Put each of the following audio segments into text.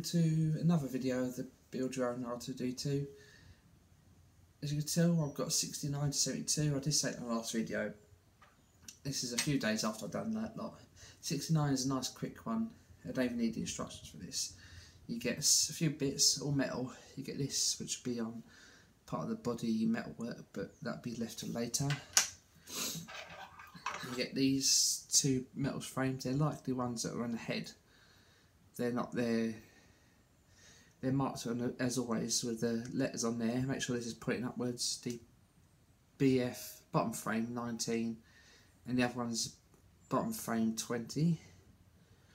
to another video of the build your own R2D2. As you can tell, I've got 69 to 72. I did say it in the last video. This is a few days after I've done that lot. 69 is a nice quick one. I don't even need the instructions for this. You get a few bits, all metal. You get this, which will be on part of the body metal work, but that'll be left till later. You get these two metal frames. They're like the ones that are on the head. They're not there. They're marked on, as always, with the letters on there. Make sure this is pointing upwards. The BF bottom frame 19, and the other one's bottom frame 20.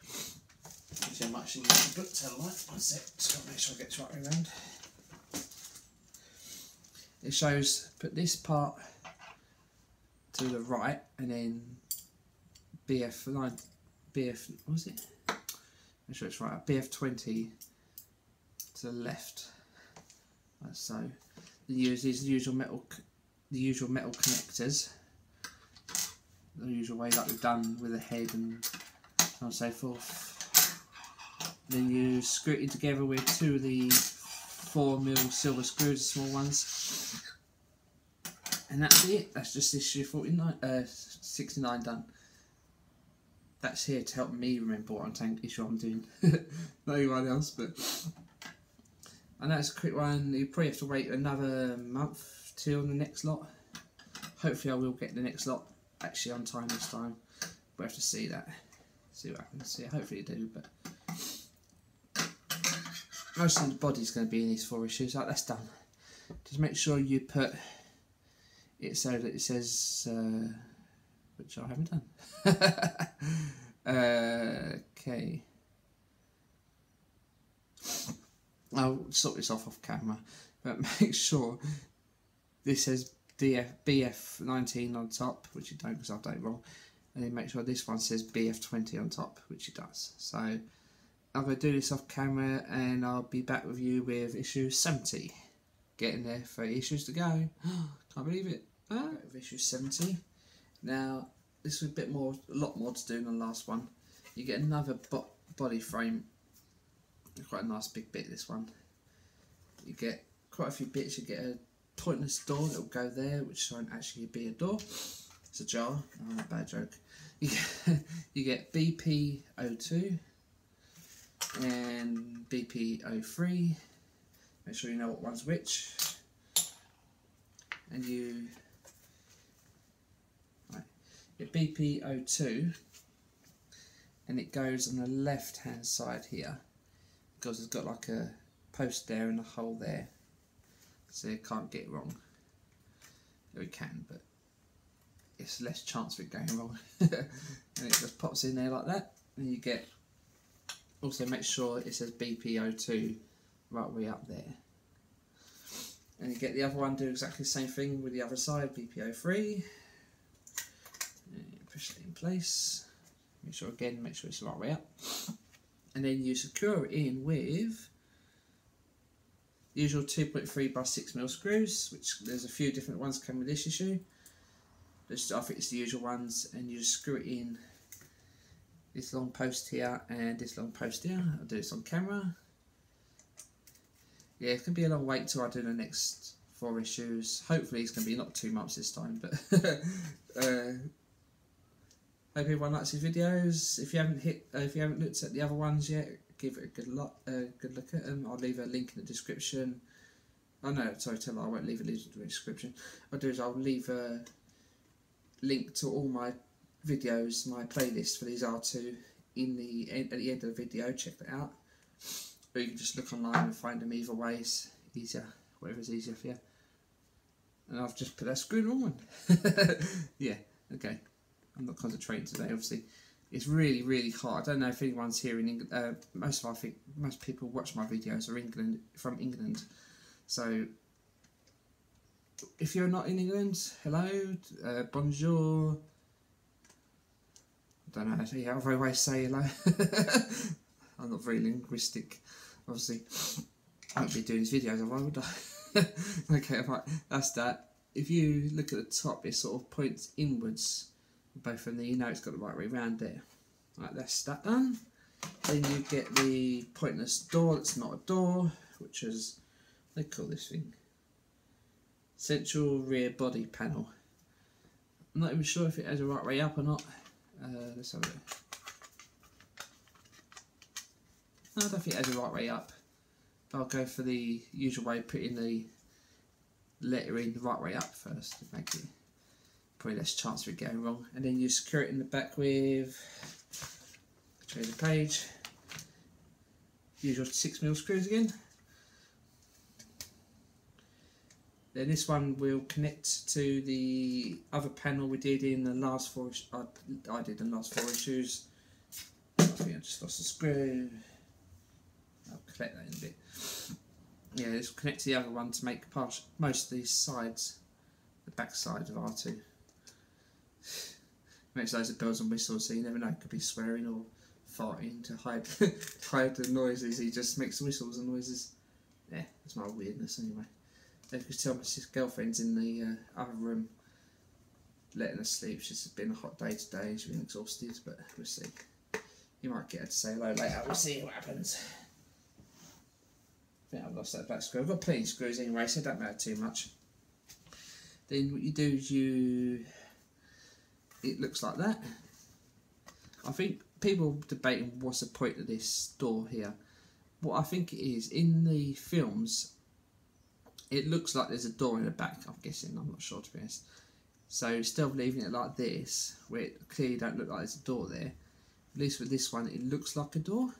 Shows you how much you need to book to light. One sec, just got to make sure I get the right way around. It shows, put this part to the right, and then what was it? Make sure it's right. BF 20 to the left, like so. They use these usual metal connectors, the usual way like we've done with the head and so on and so forth. Then you screw it together with two of the 4mm silver screws, the small ones, and that's it. That's just issue 69 done. That's here to help me remember what issue I'm doing, not anyone else. But I know it's a quick one. You probably have to wait another month till the next lot. Hopefully I will get the next lot actually on time this time. We'll have to see that. See what happens. Yeah, hopefully you do, but most of the body's going to be in these 4 issues. Right, that's done. Just make sure you put it so that it says, which I haven't done. Okay. I'll sort this off camera, but make sure this says BF 19 on top, which it don't because I've done it wrong, and then make sure this one says BF 20 on top, which it does. So I'm going to do this off camera, and I'll be back with you with issue 70. Getting there, 30 issues to go. Can't believe it. With issue 70. Now this is a lot more to do than the last one. You get another body frame. Quite a nice big bit, this one. You get quite a few bits. You get a pointless door that will go there, which won't actually be a door. It's a jar. Oh, bad joke. You get BP02 and BP03. Make sure you know what one's which. And you get BP02, and it goes on the left hand side here, because it's got like a post there and a hole there, so you can't get it wrong. We can, but it's less chance of it going wrong. And it just pops in there like that, and you get, also make sure it says BP02 right way up there. And you get the other one, do exactly the same thing with the other side, BP03. And you push it in place. Make sure it's the right way up. And then you secure it in with the usual 2.3 by 6mm screws, which there's a few different ones come with this issue. I think it's the usual ones, and you just screw it in this long post here and this long post here. I'll do this on camera. Yeah, it's going to be a long wait till I do the next 4 issues. Hopefully it's going to be not 2 months this time, but hope everyone likes these videos. If you haven't looked at the other ones yet, give it a good look at them. I'll leave a link in the description. Oh no, sorry, I won't leave a link in the description. What I'll do is I'll leave a link to all my videos, my playlist for these R2 at the end of the video. Check that out. Or you can just look online and find them either way. It's easier, whatever's easier for you. And I've just put that screw wrong one. Yeah, okay. I'm not concentrating today, obviously. It's really, really hard. I don't know if anyone's here in England. Most people watch my videos are from England. So if you're not in England, hello, bonjour. I don't know how other way to say hello. I'm not very linguistic, obviously. I won't be doing these videos, would I? Okay, right, that's that. If you look at the top, it sort of points inwards, both of them. You know it's got the right way round there. Right, that's that done. Then you get the pointless door that's not a door, which is, they call this thing, central rear body panel. I'm not even sure if it has a right way up or not. Let's have a look. No, I don't think it has a right way up. But I'll go for the usual way, putting the lettering the right way up first to make it probably less chance of it going wrong. And then you secure it in the back with, show you the page, usual 6mm screws again. Then this one will connect to the other panel we did in the last four. I did in the last 4 issues. I think I just lost a screw. I'll collect that in a bit. Yeah, this will connect to the other one to make most of these sides, the back side of R2. Makes loads of bells and whistles, so you never know. It could be swearing or farting to hide hide the noises. He just makes whistles and noises. Yeah, that's my weirdness anyway. You can tell my girlfriend's in the other room letting her sleep. She's been a hot day today, she's been exhausted, but we'll see. You might get her to say hello later, we'll see what happens. I think I've lost that back screw. I've got plenty of screws anyway, so it don't matter too much. Then what you do is it looks like that. I think people debating what's the point of this door here. What I think it is, in the films, it looks like there's a door in the back, I'm guessing, I'm not sure to be honest. So instead of leaving it like this, where it clearly don't look like there's a door there, at least with this one it looks like a door.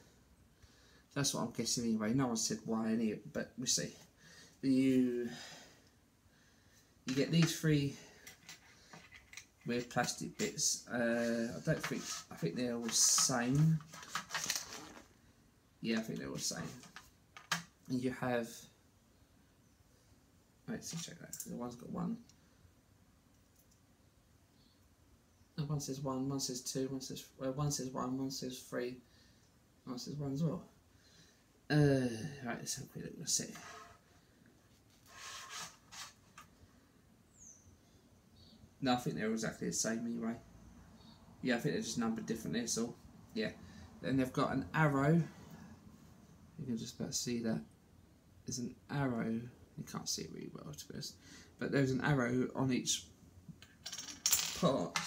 That's what I'm guessing anyway. No one said why any, but we'll see. You get these 3 weird plastic bits. I think they're all the same. Yeah, I think they're all the same. And you have, let's check that. The one's got 1. No, one says 1, one says 2, one says 1, one says 3, one says 1 as well. Right, let's have a quick look. Let's see. No, I think they're exactly the same anyway. Yeah, I think they're just numbered differently, so yeah. Then they've got an arrow. You can just about see that. There's an arrow. You can't see it really well, to be honest. But there's an arrow on each part.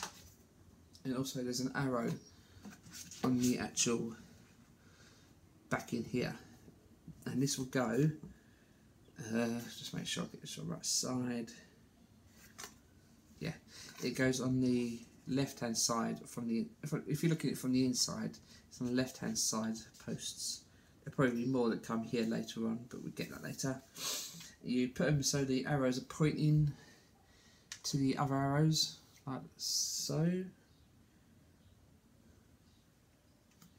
And also there's an arrow on the actual back in here. And this will go, just make sure I get this on the right side. Yeah, it goes on the left hand side from the, if you look at it from the inside, it's on the left hand side posts. There'll probably be more that come here later on, but we'll get that later. You put them so the arrows are pointing to the other arrows, like so.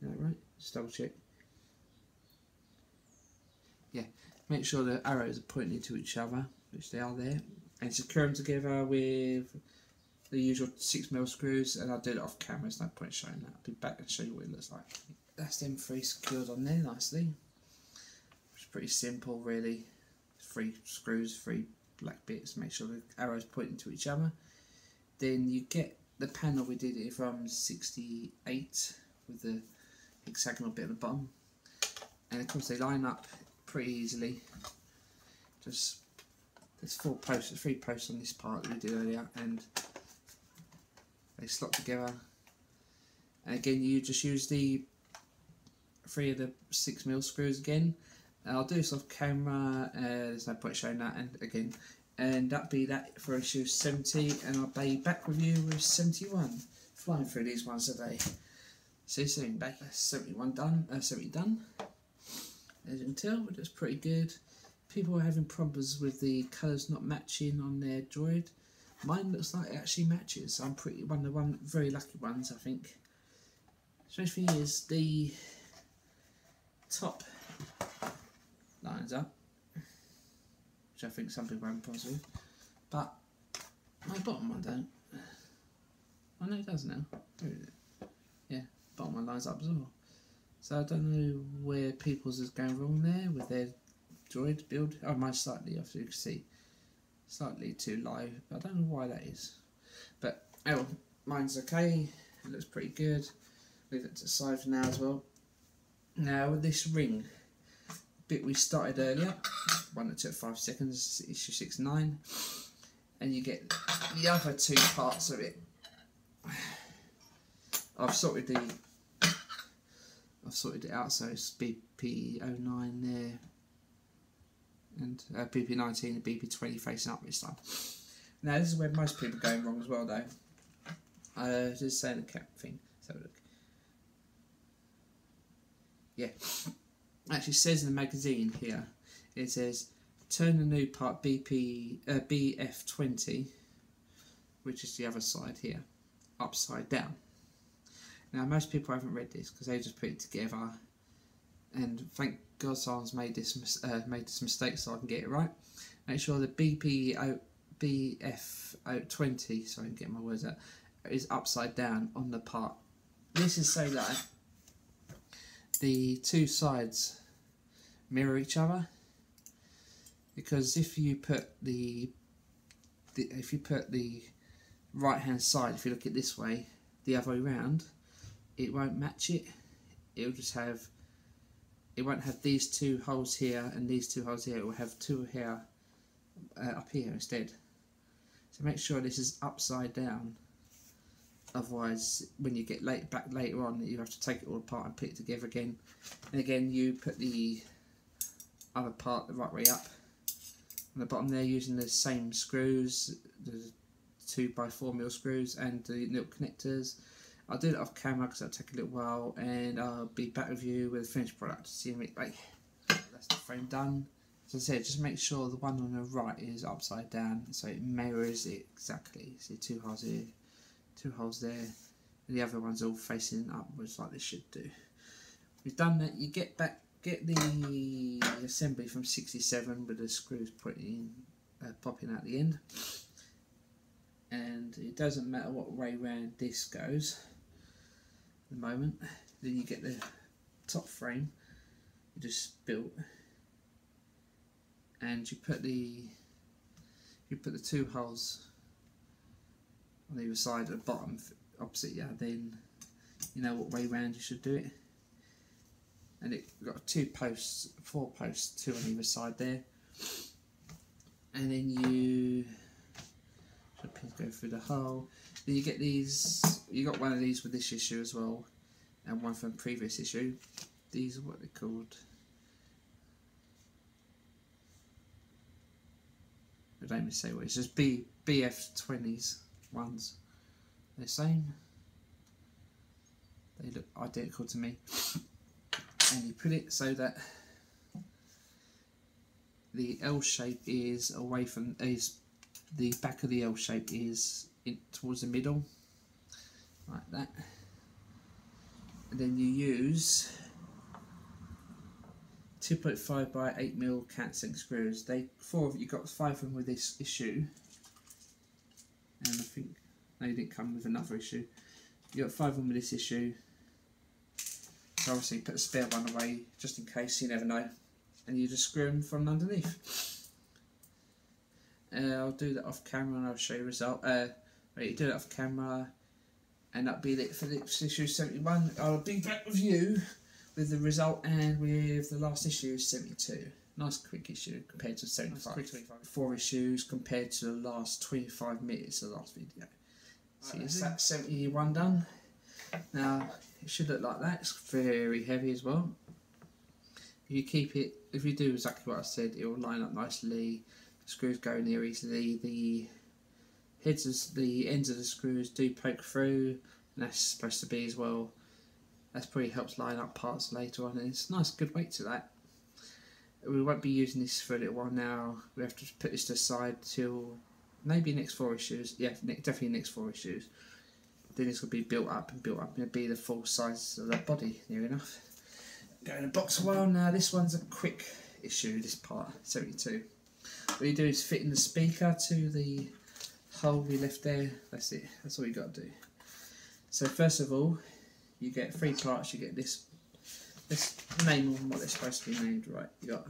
Is that right? Just double check. Yeah, make sure the arrows are pointing to each other, which they are there, and secure them together with the usual 6mm screws, and I'll do it off camera, there's no point showing that. I'll be back and show you what it looks like. That's them 3 secured on there nicely. It's pretty simple really. 3 screws, 3 black bits, make sure the arrows pointing to each other. Then you get the panel we did it from 68 with the hexagonal bit at the bottom, and of course they line up pretty easily. Just there's 3 posts on this part that we did earlier, and they slot together. And again, you just use the 3 of the 6mm screws again. And I'll do this off camera. There's no point showing that. And again, and that'll be that for issue 70. And I'll be back with you with 71. Flying through these ones today. See you soon. Back. 71 done. 70 done. As you can tell, it looks pretty good. People are having problems with the colours not matching on their droid. Mine looks like it actually matches. I'm one of the very lucky ones, I think. Strange thing is, the top lines up, which I think some people are having problems with, but my bottom one don't. I know it does now. Where is it? Yeah, bottom one lines up as well. So I don't know where people's is going wrong there with their droid build. Oh, mine's slightly off, you can see. Slightly too low, but I don't know why that is. But oh, mine's okay. It looks pretty good. Leave it to the side for now as well. Now with this ring bit we started earlier, one that took 5 seconds, issue 69, and you get the other two parts of it. I've sorted it out, so it's BP09 there, and BP19 and BP20 facing up this time. Now this is where most people are going wrong as well though. Just saying the cap thing, let's have a look. Yeah, actually says in the magazine here, it says turn the new part BF20, which is the other side here, upside down. Now most people haven't read this because they just put it together, and thank God someone's made this mistake so I can get it right. Make sure the BF20, so I can get my words out, is upside down on the part. This is so that the two sides mirror each other, because if you put the right hand side, if you look at it this way, the other way round, it won't match it. It'll just have, it won't have these two holes here and these two holes here. It will have two here up here instead. So make sure this is upside down. Otherwise, when you get back later on, you have to take it all apart and put it together again. And again, you put the other part the right way up. On the bottom there, using the same screws, the 2x4mm screws and the little connectors. I'll do that off camera because that'll take a little while, and I'll be back with you with the finished product. See you in a minute. That's the frame done. As I said, just make sure the one on the right is upside down so it mirrors it exactly. See, two holes here, two holes there, and the other one's all facing upwards like this should do. We've done that. You get the assembly from 67 with the screws popping out the end, and it doesn't matter what way round this goes at the moment. Then you get the top frame you just built, and you put the two holes on either side at the bottom opposite you. Then you know what way round you should do it. And it got four posts, two on either side there. And then you go through the hole. Then you get these. You got one of these with this issue as well, and one from the previous issue. These are what they're called. I don't even say what it's just BF20s ones. They're the same. They look identical to me. And you put it so that the L shape is away from, the back of the L shape is towards the middle, like that. And then you use 2.5 by 8mm countersink screws. You got 5 of them with this issue, and I think they didn't come with another issue. You got 5 of them with this issue. So obviously put the spare one away just in case, you never know, and you just screw them from underneath. I'll do that off camera and I'll show you the result. You do that off camera, and that'll be it for this issue 71. I'll be back with you with the result and with the last issue 72. Nice quick issue compared to 75. Nice 4 issues compared to the last 25 minutes of the last video. So right, that's 71 done. Now it should look like that. It's very heavy as well. If you keep it, if you do exactly what I said, it will line up nicely. The screws go in there easily. The ends of the screws do poke through, and that's supposed to be as well. That probably helps line up parts later on, and it's a nice good weight to that. We won't be using this for a little while now. We have to put this to the side till maybe next 4 issues. Yeah, definitely next 4 issues. Then it's going to be built up and built up, and it'll be the full size of the body, near enough. Go in the box a while now. This one's a quick issue, this part, 72. What you do is fit in the speaker to the hole we left there. That's it, that's all you got to do. So first of all, you get 3 parts. You get this name them what they're supposed to be named, right? You got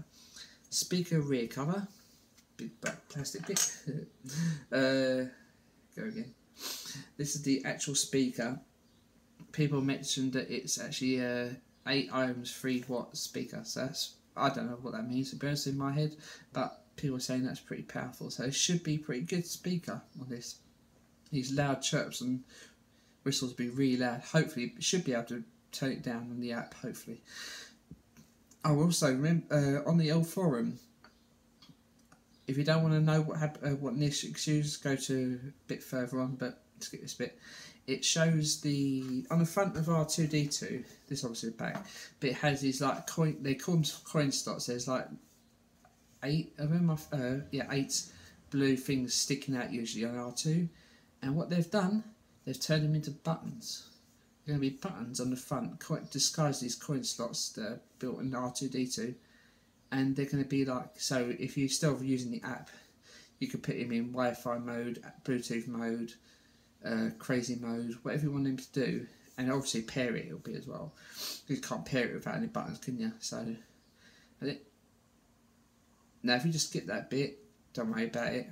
speaker rear cover, big black plastic bit. Go again. This is the actual speaker. People mentioned that it's actually 8 ohms 3-watt speaker. So that's, I don't know what that means to be honest in my head, but people are saying that's pretty powerful. So it should be a pretty good speaker on this. These loud chirps and whistles will be really loud. Hopefully it should be able to turn it down on the app, hopefully. Oh, also remember on the old forum, if you don't want to know what niche issues, go to a bit further on, but skip this bit. It shows the, on the front of R2D2, this obviously the back, but it has these like coin, they call them coin slots. There's like 8 of them, 8 blue things sticking out usually on R2, and what they've done, they've turned them into buttons. There are going to be buttons on the front, disguise these coin slots that are built in R2D2, and they're going to be like, so if you're still using the app, you could put them in Wi-Fi mode, Bluetooth mode, crazy mode, whatever you want them to do, and obviously pair it, it'll be as well. You can't pair it without any buttons, can you? So, now if you just skip that bit, don't worry about it.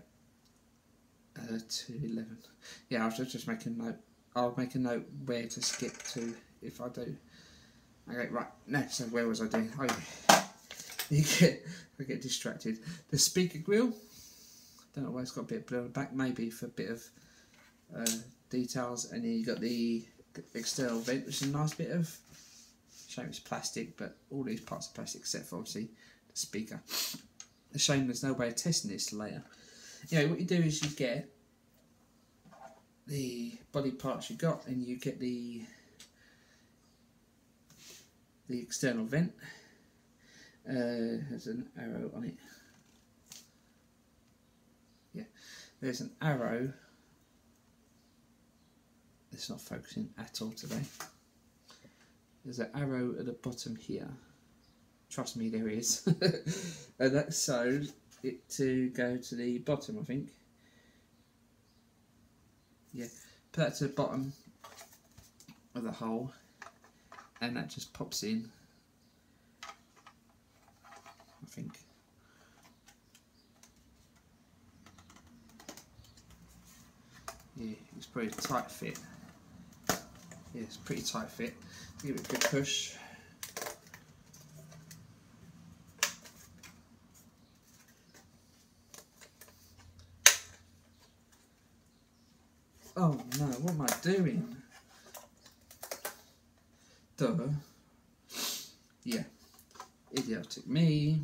211. Yeah, I'll just make a note. I'll make a note where to skip to if I do. Okay, right. No, so where was I doing? Oh, yeah. I get distracted. The speaker grill. Don't know why it's got a bit of blue on the back. Maybe for a bit of details. And then you got the external vent, which is a nice bit of. Shame it's plastic, but all these parts are plastic except for obviously the speaker. A shame there's no way of testing this later. You know, what you do is you get the body parts you got, and you get the external vent. There's an arrow on it. Yeah, there's an arrow. It's not focusing at all today. There's an arrow at the bottom here. Trust me, there is. And that's so it to go to the bottom, I think. Yeah, put that to the bottom of the hole, and that just pops in, I think. Yeah, it's pretty tight fit. Yeah, it's pretty tight fit. Give it a good push. Oh no, what am I doing? Duh. Yeah, idiotic me.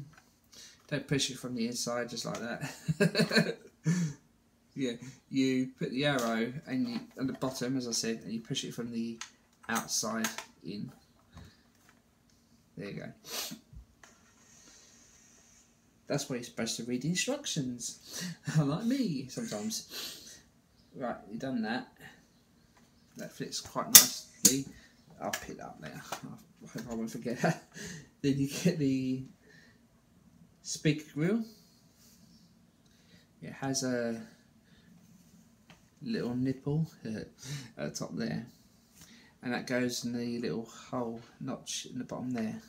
Don't push it from the inside just like that. Yeah, you put the arrow and you, at the bottom, as I said, and you push it from the outside in. There you go. That's why you're supposed to read the instructions. Like me sometimes. Right, you've done that. That fits quite nicely. I'll pick that up later. I hope I won't forget that. Then you get the speaker grill. It has a little nipple at the top there, and that goes in the little hole notch in the bottom there.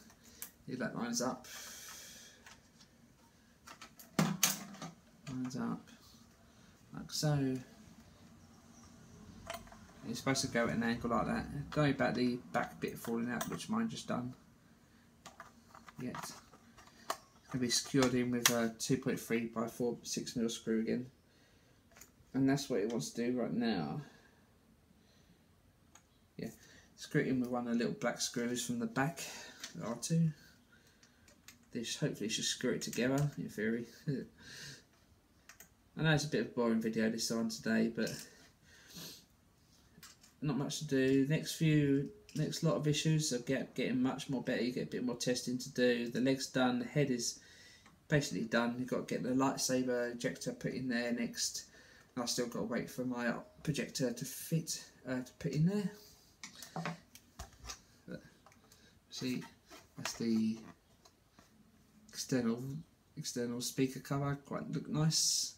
If that lines up, like so. You're supposed to go at an angle like that. Don't worry about the back bit falling out, which mine just done. Yet. It's going to be secured in with a 2.3 by 4.6mm screw again. And that's what it wants to do right now. Yeah. Screw it in with one of the little black screws from the back, R2. This hopefully should screw it together, in theory. I know it's a bit of a boring video this one today, but not much to do. Next lot of issues are getting much more better. You get a bit more testing to do. The leg's done, the head is basically done. You've got to get the lightsaber ejector put in there next. And I've still got to wait for my projector to fit, to put in there. But, see, that's the external speaker cover. Quite look nice.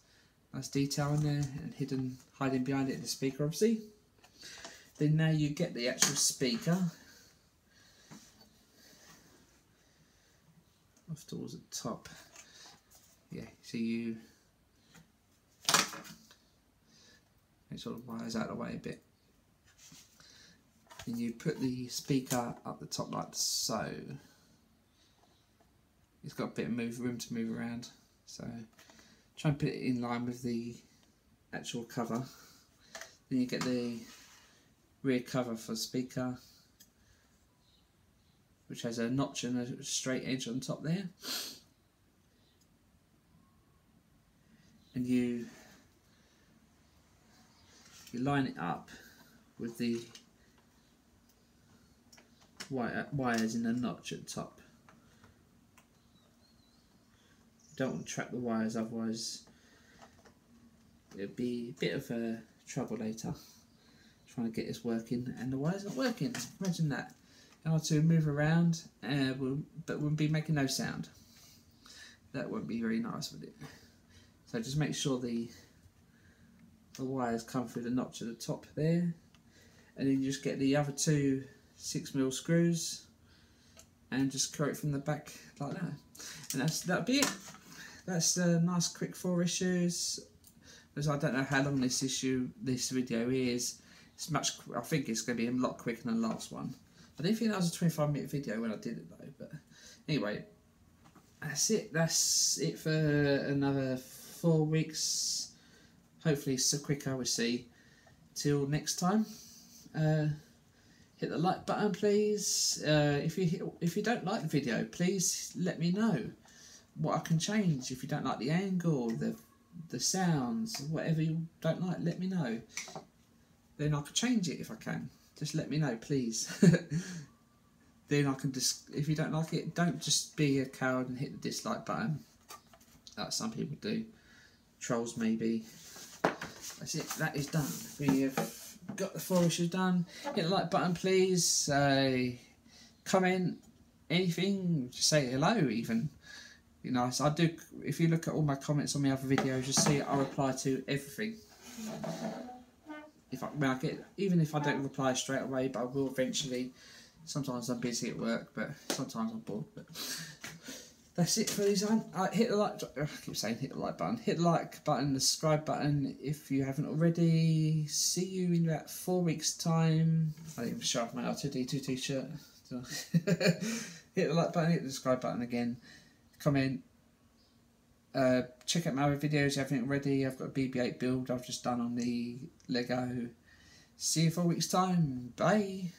Nice detail in there, and hiding behind it the speaker obviously. Then now you get the actual speaker off towards the top. Yeah, so you it sort of wires out of the way a bit. and you put the speaker up the top like so. It's got a bit of room to move around, so try and put it in line with the actual cover. Then you get the rear cover for the speaker, which has a notch and a straight edge on top there, and you line it up with the wires in a notch at the top. You don't want to trap the wires, otherwise it'll be a bit of a trouble later trying to get this working and the wire's not working. Imagine that. R2 move around but we'll be making no sound. That won't be very nice, would it? So just make sure the wires come through the notch at the top there, and then you just get the other two 6mm screws and just screw it from the back like that, and that'll be it. That's a nice quick 4 issues. Because I don't know how long this video is. It's I think it's going to be a lot quicker than the last one. I didn't think that was a 25-minute video when I did it though. But anyway, that's it. That's it for another 4 weeks. Hopefully it's so quicker, we'll see. Till next time, hit the like button please. If you don't like the video, please let me know what I can change. If you don't like the angle, the sounds, whatever you don't like, let me know. Then I can change it if I can. Just let me know, please. Then I can just, if you don't like it, don't just be a coward and hit the dislike button like some people do. Trolls maybe. That's it, that is done. We have got the 4 issues done. Hit the like button please. Comment, anything, just say hello even. You know, so I do, if you look at all my comments on my other videos, you'll see I reply to everything. Even if I don't reply straight away, but I will eventually. Sometimes I'm busy at work, but sometimes I'm bored. But that's it for this one. Hit the like. I keep saying hit the like button. Hit the like button, the subscribe button if you haven't already. See you in about 4 weeks' time. I didn't even show off my R2D2 t-shirt. Hit the like button. Hit the subscribe button again. Comment. Check out my other videos if you haven't already. I've got a BB-8 build I've just done on the Lego. See you in 4 weeks' time. Bye.